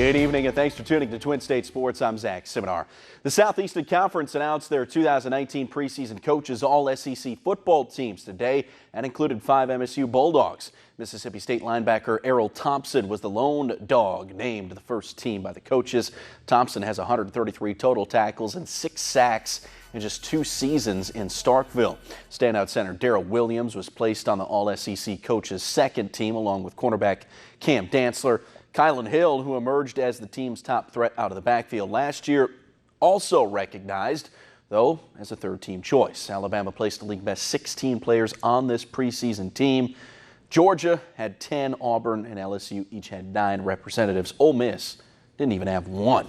Good evening and thanks for tuning to Twin State Sports. I'm Zach Seminar. The Southeastern Conference announced their 2019 preseason coaches all SEC football teams today and included 5 MSU Bulldogs. Mississippi State linebacker Errol Thompson was the lone dog named the first team by the coaches. Thompson has 133 total tackles and 6 sacks in just 2 seasons in Starkville. Standout center Darrell Williams was placed on the all-SEC coaches' second team along with cornerback Cam Dantzler. Kylan Hill, who emerged as the team's top threat out of the backfield last year, also recognized, though, as a third-team choice. Alabama placed the league best 16 players on this preseason team. Georgia had 10, Auburn and LSU each had 9 representatives. Ole Miss didn't even have 1.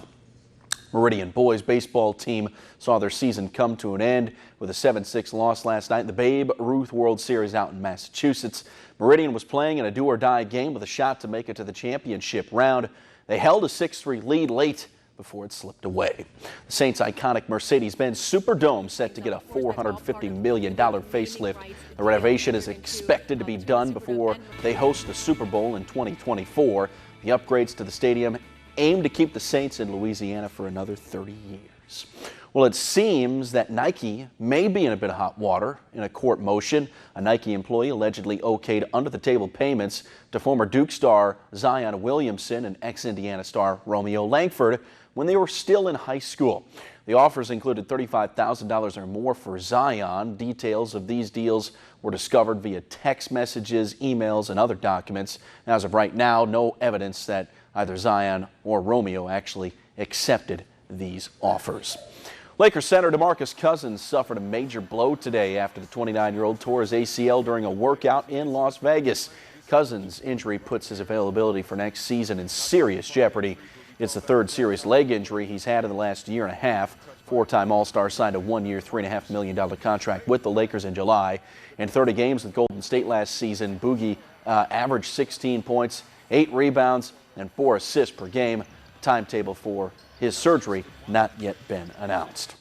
Meridian boys baseball team saw their season come to an end with a 7-6 loss last night in the Babe Ruth World Series out in Massachusetts. Meridian was playing in a do-or-die game with a shot to make it to the championship round. They held a 6-3 lead late before it slipped away. The Saints' iconic Mercedes-Benz Superdome set to get a $450 million facelift. The renovation is expected to be done before they host the Super Bowl in 2024. The upgrades to the stadium aim to keep the Saints in Louisiana for another 30 years. Well, it seems that Nike may be in a bit of hot water in a court motion. A Nike employee allegedly okayed under-the-table payments to former Duke star Zion Williamson and ex-Indiana star Romeo Langford when they were still in high school. The offers included $35,000 or more for Zion. Details of these deals were discovered via text messages, emails, and other documents. As of right now, no evidence that either Zion or Romeo actually accepted these offers. Lakers center DeMarcus Cousins suffered a major blow today after the 29-year-old tore his ACL during a workout in Las Vegas. Cousins' injury puts his availability for next season in serious jeopardy. It's the 3rd serious leg injury he's had in the last year and a half. 4-time All-Star signed a 1-year, $3.5 million contract with the Lakers in July. In 30 games with Golden State last season, Boogie averaged 16 points, 8 rebounds, and 4 assists per game. Timetable for his surgery not yet been announced.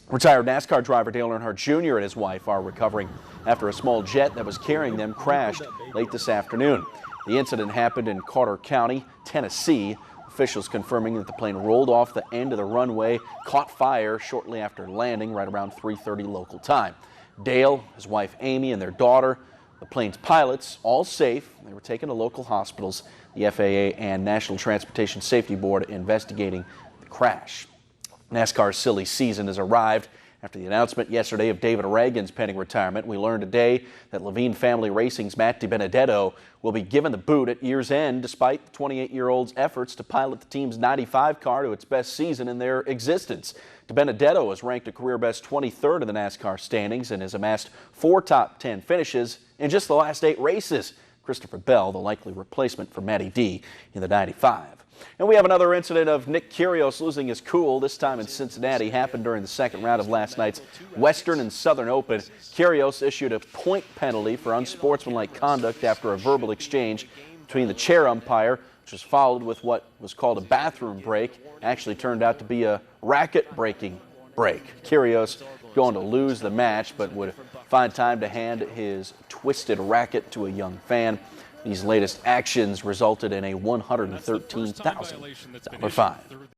Retired NASCAR driver Dale Earnhardt Jr. and his wife are recovering after a small jet that was carrying them crashed late this afternoon. The incident happened in Carter County, Tennessee. Officials confirming that the plane rolled off the end of the runway, caught fire shortly after landing right around 3:30 local time. Dale, his wife Amy, and their daughter, the plane's pilots, all safe. They were taken to local hospitals. The FAA and National Transportation Safety Board investigating the crash. NASCAR's silly season has arrived. After the announcement yesterday of David Reagan's pending retirement, we learned today that Levine Family Racing's Matt DiBenedetto will be given the boot at year's end despite the 28-year-old's efforts to pilot the team's 95 car to its best season in their existence. DiBenedetto has ranked a career-best 23rd in the NASCAR standings and has amassed 4 top 10 finishes in just the last 8 races. Christopher Bell, the likely replacement for Matty D in the 95. And we have another incident of Nick Kyrgios losing his cool, this time in Cincinnati. Happened during the second round of last night's Western and Southern Open. Kyrgios issued a point penalty for unsportsmanlike conduct after a verbal exchange between the chair umpire, which was followed with what was called a bathroom break. Actually turned out to be a racket-breaking break. Kyrgios going to lose the match, but would find time to hand his twisted racket to a young fan. These latest actions resulted in a $113,000 fine.